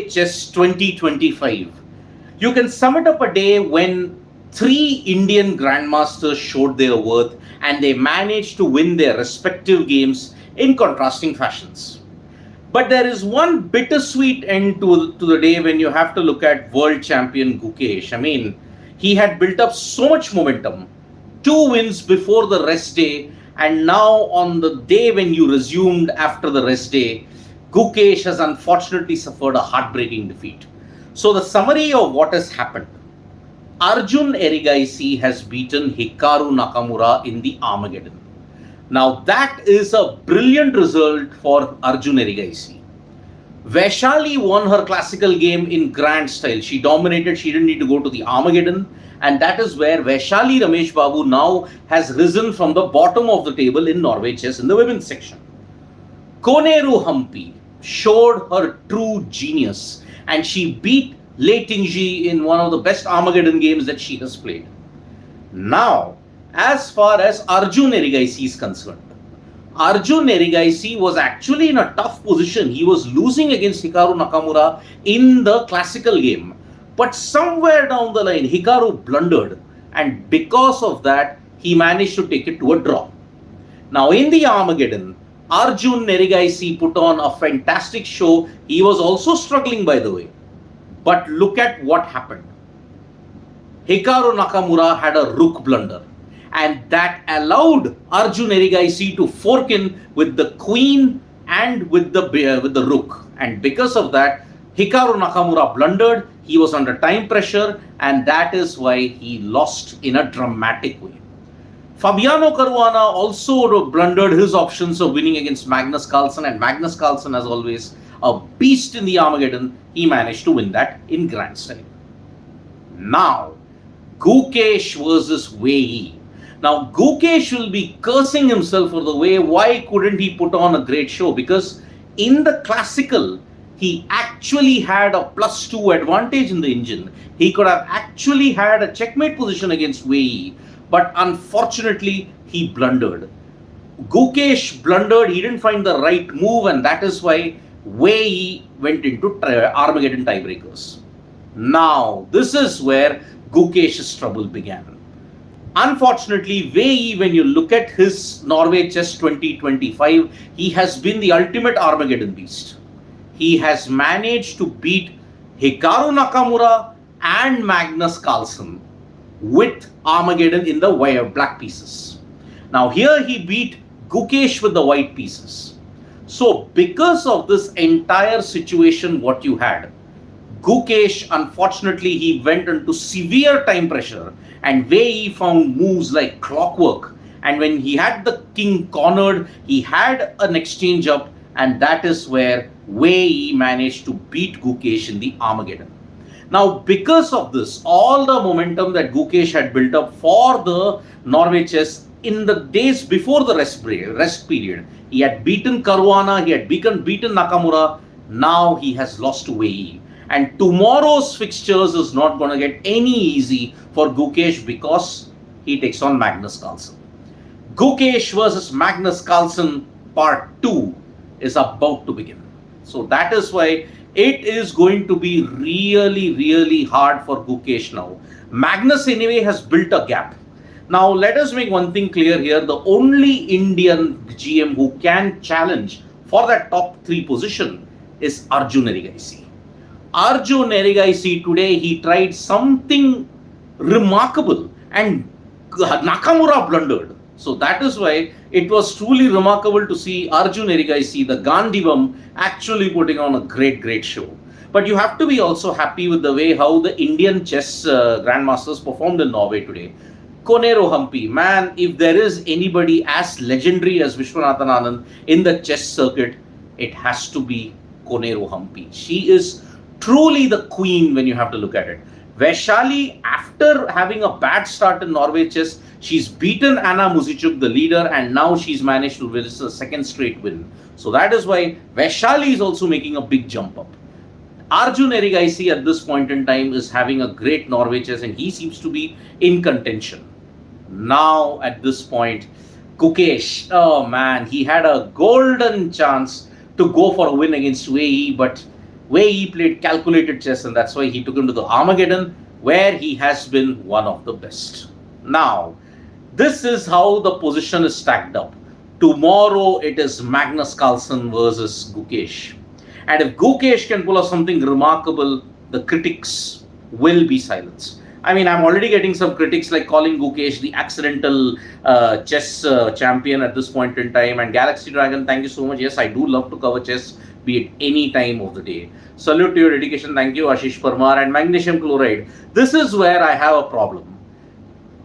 Chess 2025. You can sum it up a day when three Indian grandmasters showed their worth and they managed to win their respective games in contrasting fashions. But there is one bittersweet end to the day when you have to look at world champion Gukesh. I mean, he had built up so much momentum, two wins before the rest day, and now on the day when you resumed after the rest day, Gukesh has unfortunately suffered a heartbreaking defeat. So the summary of what has happened. Arjun Erigaisi has beaten Hikaru Nakamura in the Armageddon. Now that is a brilliant result for Arjun Erigaisi. Vaishali won her classical game in grand style. She dominated, she didn't need to go to the Armageddon, and that is where Vaishali Rameshbabu now has risen from the bottom of the table in Norway Chess in the women's section. Koneru Humpy showed her true genius and she beat Lei Tingjie in one of the best Armageddon games that she has played. Now, as far as Arjun Erigaisi is concerned, Arjun Erigaisi was actually in a tough position. He was losing against Hikaru Nakamura in the classical game. But somewhere down the line, Hikaru blundered, and because of that, he managed to take it to a draw. Now, in the Armageddon, Arjun Erigaisi put on a fantastic show. He was also struggling, by the way. But look at what happened. Hikaru Nakamura had a rook blunder, and that allowed Arjun Erigaisi to fork in with the queen and with the rook. And because of that, Hikaru Nakamura blundered. He was under time pressure, and that is why he lost in a dramatic way. Fabiano Caruana also blundered his options of winning against Magnus Carlsen, and Magnus Carlsen, as always, a beast in the Armageddon, he managed to win that in grand style. Now, Gukesh versus Wei Yi. Now, Gukesh will be cursing himself for the way, why couldn't he put on a great show? Because in the classical, he actually had a +2 advantage in the engine. He could have actually had a checkmate position against Wei Yi, but unfortunately, he blundered. Gukesh blundered, he didn't find the right move, and that is why Wei Yi went into Armageddon tiebreakers. Now, this is where Gukesh's trouble began. Unfortunately, Wei Yi, when you look at his Norway Chess 2025, he has been the ultimate Armageddon beast. He has managed to beat Hikaru Nakamura and Magnus Carlsen with Armageddon in the black pieces. Now here he beat Gukesh with the white pieces. So because of this entire situation what you had, Gukesh, unfortunately, he went into severe time pressure, and Wei Yi found moves like clockwork. And when he had the king cornered, he had an exchange up, and that is where Wei Yi managed to beat Gukesh in the Armageddon. Now, because of this, all the momentum that Gukesh had built up for the Norway Chess in the days before the rest period, he had beaten Caruana, he had beaten Nakamura, now he has lost to Wei Yi. And tomorrow's fixtures is not going to get any easy for Gukesh because he takes on Magnus Carlsen. Gukesh versus Magnus Carlsen part 2 is about to begin. So that is why it is going to be really hard for Gukesh now. Magnus anyway has built a gap. Now let us make one thing clear here. The only Indian GM who can challenge for that top 3 position is Arjun Erigaisi. Arjun Erigaisi today, he tried something remarkable and Nakamura blundered. So that is why it was truly remarkable to see Arjun Erigaisi, the Gandivam, actually putting on a great show. But you have to be also happy with the way how the Indian chess grandmasters performed in Norway today. Koneru Humpy, man, if there is anybody as legendary as Vishwanathan Anand in the chess circuit, it has to be Koneru Humpy. She is truly the queen when you have to look at it. Vaishali, after having a bad start in Norway Chess, she's beaten Anna Muzichuk, the leader, and now she's managed to win a second straight win. So that is why Vaishali is also making a big jump up. Arjun Erigaisi at this point in time is having a great Norway Chess, and he seems to be in contention. Now at this point, Gukesh, oh man, he had a golden chance to go for a win against Wei Yi, but Wei Yi played calculated chess, and that's why he took him to the Armageddon, where he has been one of the best. Now, this is how the position is stacked up. Tomorrow it is Magnus Carlsen versus Gukesh. And if Gukesh can pull off something remarkable, the critics will be silenced. I mean, I'm already getting some critics like calling Gukesh the accidental chess champion at this point in time. And Galaxy Dragon, thank you so much. Yes, I do love to cover chess, be it any time of the day. Salute to your dedication. Thank you, Ashish Parmar. And magnesium chloride. This is where I have a problem.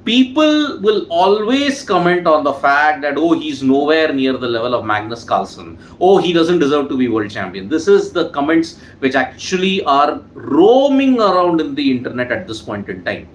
People will always comment on the fact that, oh, he's nowhere near the level of Magnus Carlsen. Oh, he doesn't deserve to be world champion. This is the comments which actually are roaming around in the internet at this point in time.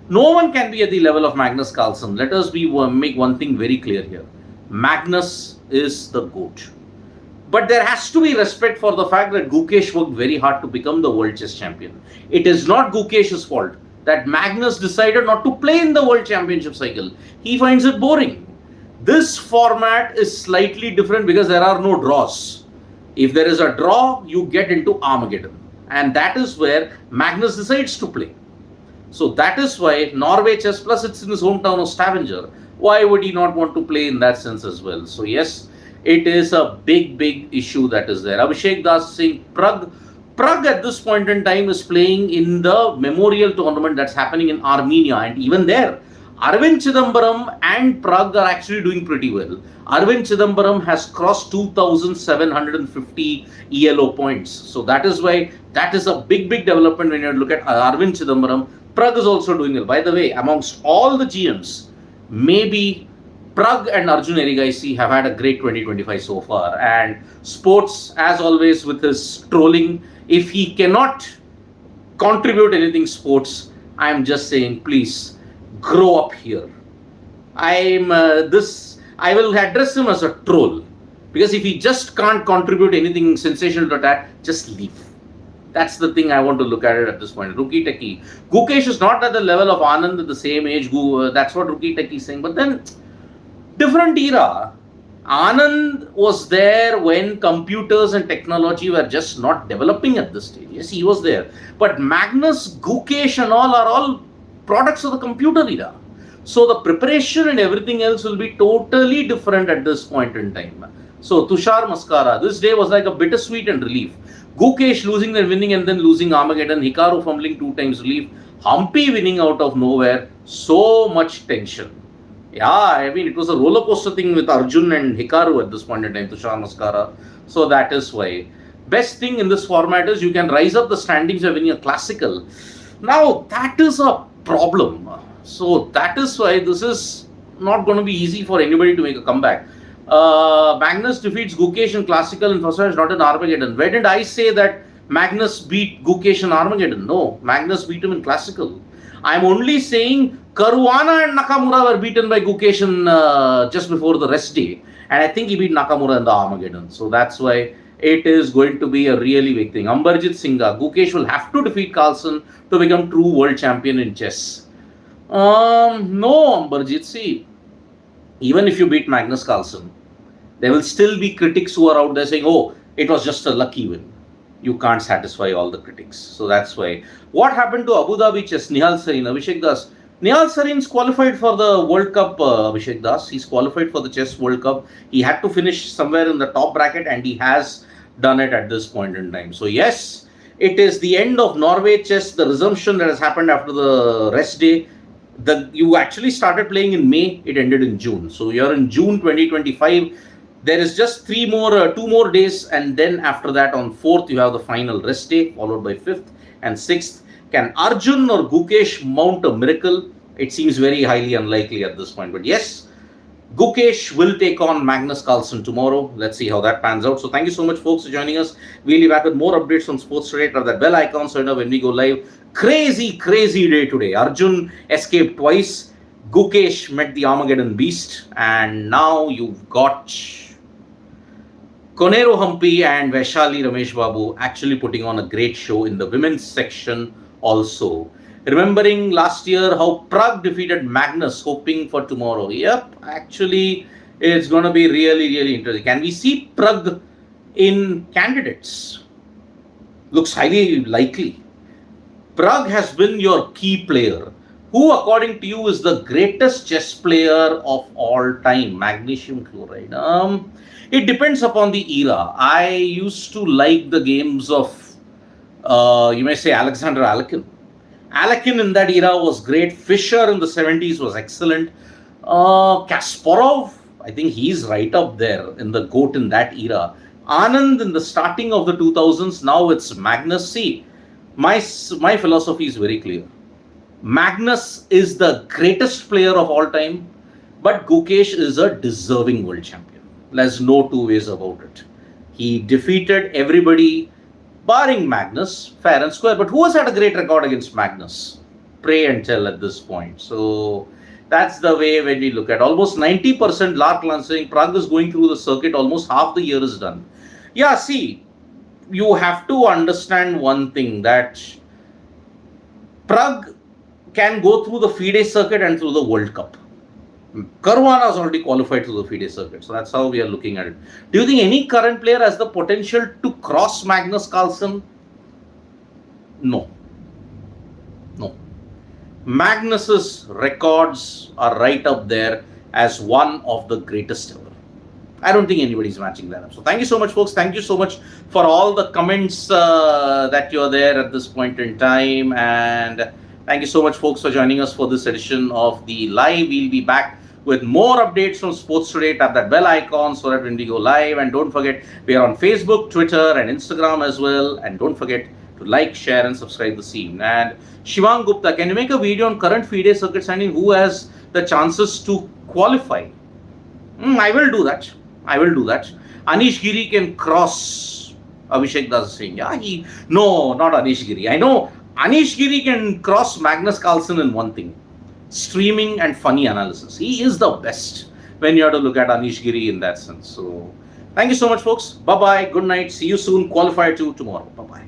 No one can be at the level of Magnus Carlsen. Let us make one thing very clear here. Magnus is the GOAT. But there has to be respect for the fact that Gukesh worked very hard to become the world chess champion. It is not Gukesh's fault that Magnus decided not to play in the World Championship cycle. He finds it boring. This format is slightly different because there are no draws. If there is a draw, you get into Armageddon. And that is where Magnus decides to play. So that is why Norway Chess, plus it's in his hometown of Stavanger. Why would he not want to play in that sense as well? So yes, it is a big issue that is there. Abhishek Das saying Prague at this point in time is playing in the memorial tournament that's happening in Armenia, and even there, Arvind Chidambaram and Prague are actually doing pretty well. Arvind Chidambaram has crossed 2,750 ELO points. So that is why that is a big development when you look at Arvind Chidambaram. Prague is also doing well. By the way, amongst all the GMs, maybe Prague and Arjun Erigaisi have had a great 2025 so far. And Sports, as always, with his trolling, if he cannot contribute anything Sports, I'm just saying, please grow up here. I will address him as a troll, because if he just can't contribute anything sensational to that, just leave. That's the thing I want to look at it at this point. Rookie Techie. Gukesh is not at the level of Anand at the same age. That's what Rookie Techie is saying. But then, different era. Anand was there when computers and technology were just not developing at this stage. Yes, he was there. But Magnus, Gukesh and all are all products of the computer era. So the preparation and everything else will be totally different at this point in time. So Tushar Mascara, this day was like a bittersweet and relief. Gukesh losing and winning and then losing Armageddon. Hikaru fumbling 2 times relief. Humpy winning out of nowhere. So much tension. Yeah, I mean, it was a roller coaster thing with Arjun and Hikaru at this point in time, Tushar Mascara. So that is why. Best thing in this format is you can rise up the standings by winning a classical. Now, that is a problem. So that is why this is not going to be easy for anybody to make a comeback. Magnus defeats Gukesh in classical and first match, not in Armageddon. Where did I say that Magnus beat Gukesh in Armageddon? No, Magnus beat him in classical. I'm only saying Caruana and Nakamura were beaten by Gukesh in, just before the rest day. And I think he beat Nakamura in the Armageddon. So that's why it is going to be a really big thing. Ambarjit Singha, Gukesh will have to defeat Carlsen to become true world champion in chess. No, Ambarjit, see, even if you beat Magnus Carlsen, there will still be critics who are out there saying, oh, it was just a lucky win. You can't satisfy all the critics. So that's why. What happened to Abu Dhabi chess? Nihal Sarin, Abhishek Das. Nihal Sarin's qualified for the World Cup, Abhishek Das. He's qualified for the Chess World Cup. He had to finish somewhere in the top bracket and he has done it at this point in time. So yes, it is the end of Norway Chess, the resumption that has happened after the rest day. You actually started playing in May, it ended in June. So you're in June 2025. There is just 2 more days, and then after that on 4th you have the final rest day, followed by 5th and 6th. Can Arjun or Gukesh mount a miracle? It seems very highly unlikely at this point. But yes, Gukesh will take on Magnus Carlsen tomorrow. Let's see how that pans out. So thank you so much, folks, for joining us. We'll be back with more updates on Sports Today. Tap that bell icon so you know when we go live. Crazy day today. Arjun escaped twice. Gukesh met the Armageddon beast. And now you've got Koneru Humpy and Vaishali Rameshbabu actually putting on a great show in the women's section also. Remembering last year how Prague defeated Magnus, hoping for tomorrow. Yep, actually it's going to be really interesting. Can we see Prague in candidates? looks highly likely. Prague has been your key player. Who, according to you, is the greatest chess player of all time? Magnesium chloride. It depends upon the era. I used to like the games of, you may say, Alexander Alekhine. Alekhine in that era was great. Fischer in the 70s was excellent. Kasparov, I think he's right up there in the GOAT in that era. Anand in the starting of the 2000s, now it's Magnus. See, my philosophy is very clear. Magnus is the greatest player of all time, but Gukesh is a deserving world champion. There's no two ways about it. He defeated everybody, barring Magnus, fair and square. But who has had a great record against Magnus? Pray and tell at this point. So that's the way when we look at almost 90%. Lark saying Prague is going through the circuit, almost half the year is done. Yeah, see, you have to understand one thing, that Prague can go through the FIDE circuit and through the World Cup. Caruana has already qualified through the FIDE circuit, so that's how we are looking at it. Do you think any current player has the potential to cross Magnus Carlsen? No. Magnus's records are right up there as one of the greatest ever. I don't think anybody's matching that up. So thank you so much, folks. Thank you so much for all the comments that you're there at this point in time. And thank you so much, folks, for joining us for this edition of the live. We'll be back with more updates from Sports Today. Tap that bell icon so that when we go live. And don't forget, we are on Facebook, Twitter, and Instagram as well. And don't forget to like, share, and subscribe this evening. And Shivang Gupta, can you make a video on current FIDE circuit standing? Who has the chances to qualify? I will do that. Anish Giri can cross. Abhishek Das is saying, no, not Anish Giri. I know Anish Giri can cross Magnus Carlsen in one thing: streaming and funny analysis. He is the best when you have to look at Anish Giri in that sense. So thank you so much, folks. Bye-bye. Good night. See you soon. Qualifier 2 tomorrow. Bye-bye.